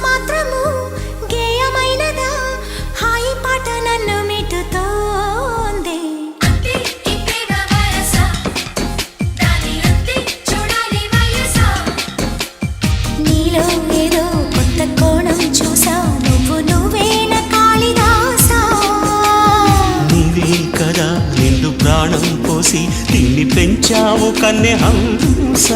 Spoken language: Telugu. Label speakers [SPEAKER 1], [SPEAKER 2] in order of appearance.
[SPEAKER 1] మాత్రము గేయమైనదా హాయి పాట నన్ను మిటుతోంది నీలో ఏదో కొత్త కోణం చూసా నువ్వేన కాళిదాసా
[SPEAKER 2] నీవే కదా నిండు ప్రాణం పోసి తిండి పెంచావు కన్నె హంస